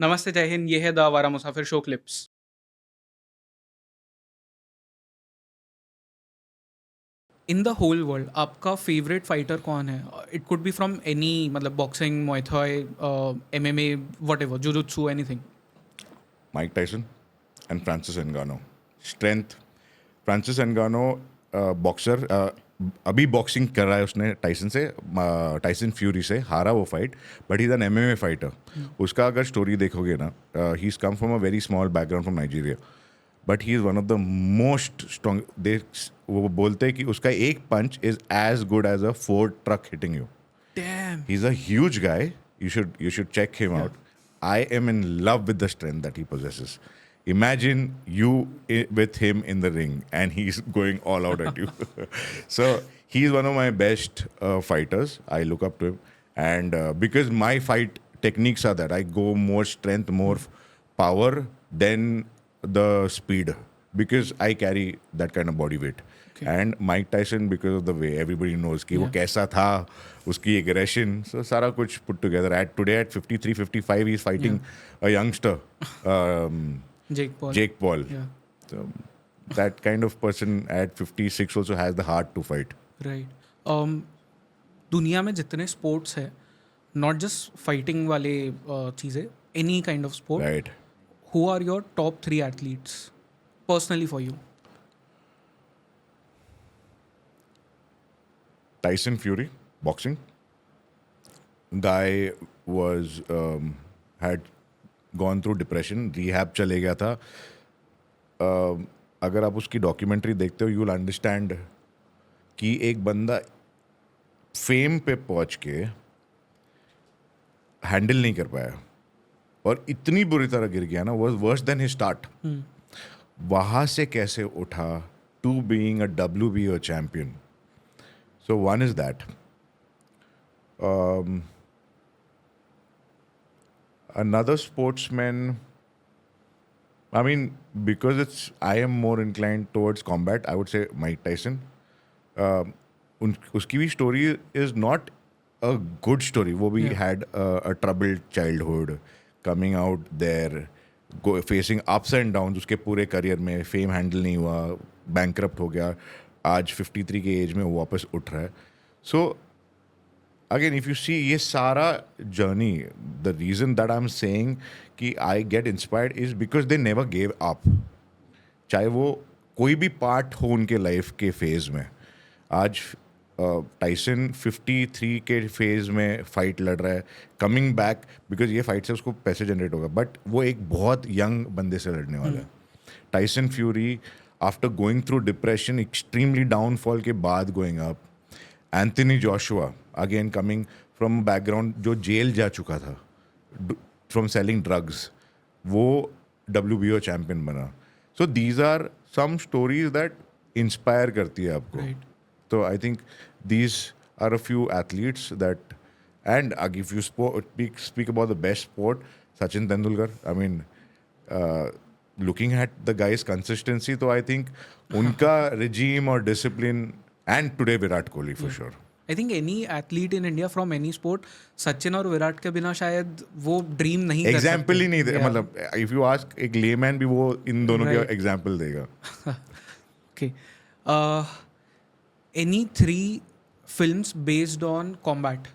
नमस्ते, जय हिंद, ये है the Awara Musafir show clips. In the whole world आपका फेवरेट फाइटर कौन है? It could be from any मतलब boxing, muay Thai, MMA, whatever, jujutsu, anything. Mike Tyson and Francis Ngannou. Strength. Francis Ngannou boxer अभी boxing कर रहा है उसने Tyson से, टाइसन फ्यूरी से हारा वो fight, but he is an MMA fighter. उसका अगर स्टोरी देखोगे ना, he is come from a very small background from Nigeria, but he is one of the most strong. They वो बोलते हैं कि उसका एक punch is as good as a Ford truck hitting you. Damn. He's a huge guy. You should check him Yeah. out. I am in love with the strength that he possesses. Imagine you with him in the ring and he's going all out at you. So he's one of my best fighters. I look up to him, and because my fight techniques are that I go more strength, more power than the speed, because I carry that kind of body weight. Okay. And Mike Tyson, because of the way everybody knows कि वो Yeah. कैसा था, उसकी aggression, so सारा कुछ put together. Today at 53, 55, he's fighting a youngster, Jake Paul. Jake Paul. Yeah. So that kind of person at 56 also has the heart to fight. Right. दुनिया में जितने स्पोर्ट्स है, नॉट जस्ट फाइटिंग वाले चीज़ें, any kind of sport, Right. Who are your top 3 athletes personally for you? Tyson Fury, boxing. Guy was had gone through depression, rehab चले गया था. अगर आप उसकी डॉक्यूमेंट्री देखते हो, यू विल अंडरस्टैंड कि एक बंदा फेम पे पहुंच के हैंडल नहीं कर पाया और इतनी बुरी तरह गिर गया ना, was worse than his start. वहां से कैसे उठा to being a WBO champion. So one is that. Another sportsman, I mean, because I am more inclined towards combat, I would say Mike Tyson. उसकी भी story is not a good story. वो भी had a troubled childhood, coming out there, facing ups and downs. उसके पूरे career में fame handle नहीं हुआ, bankrupt हो गया. आज 53 के एज में वो वापस उठ रहा है. So again if you see ये सारा journey, the reason that I am saying कि I get inspired is because they never gave up. चाहे वो कोई भी पार्ट हो उनके लाइफ के फेज में. आज टाइसन 53 के फेज में फाइट लड़ रहा है, कमिंग बैक, बिकॉज ये फाइट से उसको पैसे जनरेट होगा, बट वो एक बहुत यंग बंदे से लड़ने वाला है. Tyson Fury after going through depression, extremely downfall के बाद going up. Anthony Joshua again coming from background जो जेल जा चुका था फ्रॉम सेलिंग ड्रग्स, वो WBO चैंपियन बना. So these are some stories that inspire करती है आपको. Right. So I think these are a few athletes that, and if you speak about the best sport, Sachin Tendulkar. I mean, looking at the guy's consistency, so I think unka regime or discipline, and today Virat Kohli for sure. I think any athlete in India from any sport, Sachin और विराट के बिना शायद वो dream नहीं कर सकते. Example ही नहीं दे, Yeah. मतलब इफ यू आस्क एक लेमैन भी वो इन दोनों के Right. एग्जाम्पल देगा. Okay. Any 3 films based on combat?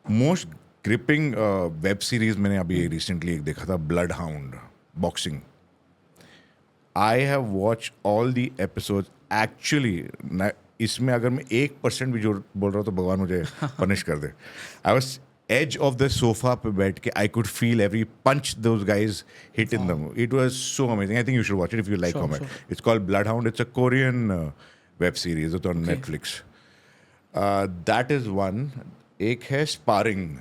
Most gripping web series मैंने अभी रिसेंटली एक देखा था, blood hound, boxing. I have watch all the episode. Actually इसमें अगर मैं 1% भी जो बोल रहा हूँ तो भगवान मुझे पनिश कर दे. I was edge of the sofa पे बैठ के, I could feel every punch those guys hit in the. It was so amazing. I think you should watch it if you like Sure, comedy. sure. It's called blood hound. It's a Korean web series, it's on Netflix. That is one. एक है sparring.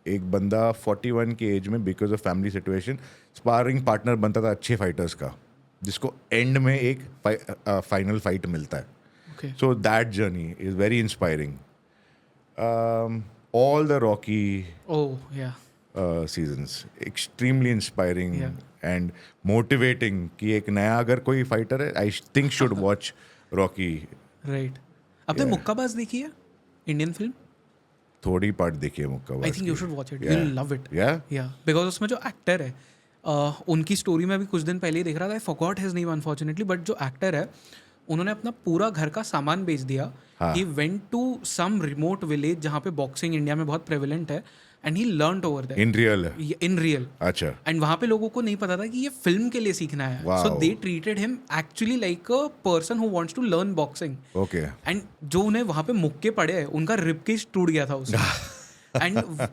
एक बंदा 41 के age में because of family situation sparring partner बनता था अच्छे fighters का, जिसको एंड में एक फाइनल फाइट मिलता है. Okay. So that journey is very inspiring. All the Rocky Oh, yeah. Seasons extremely inspiring Yeah. And motivating कि एक नया अगर कोई फाइटर है, I think should watch Rocky. Right. आपने Yeah. मुक्काबाज देखी है? Indian film? थोड़ी पार्ट देखी है मुक्काबाज आई think you should watch it, you will love it. या या बिकॉज उसमें जो एक्टर है उनकी स्टोरी में भी कुछ दिन पहले ही देख रहा था. I forgot his name unfortunately, but जो एक्टर है उन्होंने अपना पूरा घर का सामान बेच दिया. He went to some remote village जहाँ पे बॉक्सिंग इंडिया में बहुत प्रेवलेंट है and he learned over there in real. अच्छा. एंड वहाँ पे लोगों को नहीं पता था कि ये फिल्म के लिए सीखना है. Wow. So they treated him actually like a person who wants to learn boxing. Okay. And जो उन्हें वहाँ पे मुक्के पड़े हैं उनका रिबकेज टूट गया था उसमें. एंड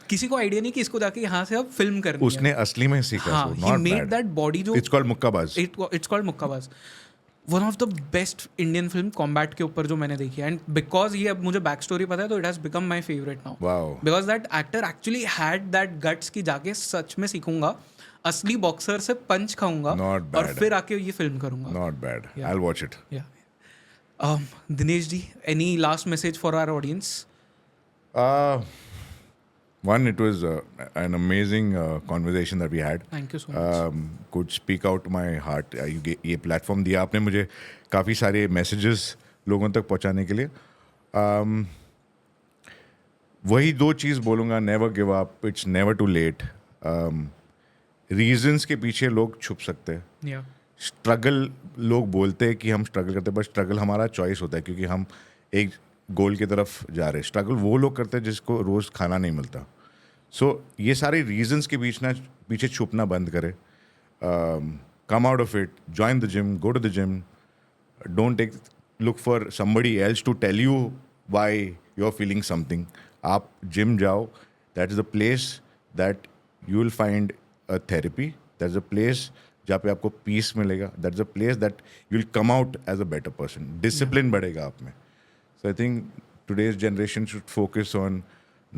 किसी को आइडिया नहीं कि इसको जाके यहाँ से अब फिल्म करनी है. उसने असली में सीखा. हाँ, he made that body जो it's called Mukkabaaz. It's called Mukkabaaz. One of the best Indian film combat के ऊपर जो मैंने देखी है. एंड बिकॉज ये अब मुझे बैक स्टोरी पता है तो it has become my favourite now. Wow. Because that actor actually had that guts की जाके सच में सीखूंगा, असली बॉक्सर से पंच खाऊंगा Not और bad. फिर आके ये फिल्म करूंगा. Not bad. I will watch it. Dinesh ji, any last message for our audience? One, it was an amazing conversation that we had. Thank you so much. Could speak out my heart. ये platform दिया आपने मुझे काफ़ी सारे messages लोगों तक पहुंचाने के लिए. वही दो चीज़ बोलूँगा. Never give up. It's never too late. Reasons के पीछे लोग छुप सकते हैं. या स्ट्रगल लोग बोलते हैं कि हम स्ट्रगल करते हैं, बट स्ट्रगल हमारा चॉइस होता है क्योंकि हम एक गोल की तरफ जा रहे हैं. स्ट्रगल वो लोग करते हैं जिसको रोज़ खाना नहीं मिलता. सो ये सारे रीजंस के पीछे छुपना बंद करें. Come out of it. Join the gym. Go to the gym. Don't look for somebody else to tell you why you are feeling something. आप जिम जाओ. That is the place that you will find a therapy. That is a place जहाँ पे आपको peace मिलेगा. That is a place that you will come out as a better person. Discipline बढ़ेगा आप में. So I think today's generation should focus on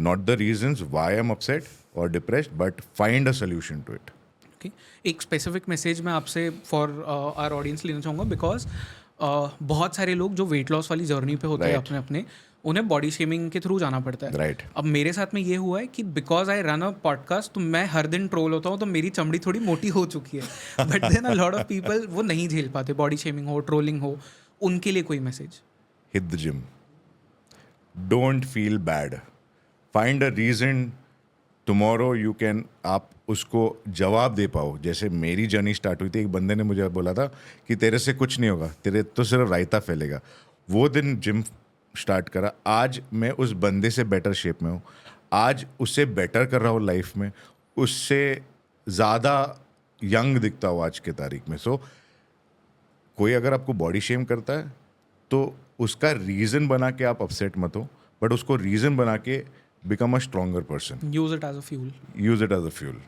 not the reasons why I'm upset or depressed, but find a solution to it. Okay. एक specific message मैं आपसे for our audience लेना चाहूँगा because बहुत सारे लोग जो वेट लॉस वाली जर्नी पे होते हैं Right. अपने उन्हें बॉडी शेमिंग के थ्रू जाना पड़ता है. Right. अब मेरे साथ में ये हुआ है कि because I run a podcast तो मैं हर दिन ट्रोल होता हूँ तो मेरी चमड़ी थोड़ी मोटी हो चुकी है. But then a lot of people वो नहीं झेल पाते. बॉडी शेमिंग हो, ट्रोलिंग हो, उनके लिए कोई message? Hit the gym. Don't feel bad. Find a reason. Tomorrow you can. आप उसको जवाब दे पाओ. जैसे मेरी जर्नी स्टार्ट हुई थी, एक बंदे ने मुझे बोला था कि तेरे से कुछ नहीं होगा, तेरे तो सिर्फ रायता फैलेगा. वो दिन जिम स्टार्ट करा. आज मैं उस बंदे से बेटर शेप में हूँ. आज उससे बेटर कर रहा हूँ लाइफ में. उससे ज़्यादा यंग दिखता हूँ आज के तारीख में. सो कोई अगर आपको बॉडी शेम करता है तो उसका रीज़न बना के आप अपसेट मत हो, बट उसको रीज़न बना के become a stronger person. Use it as a fuel. Use it as a fuel.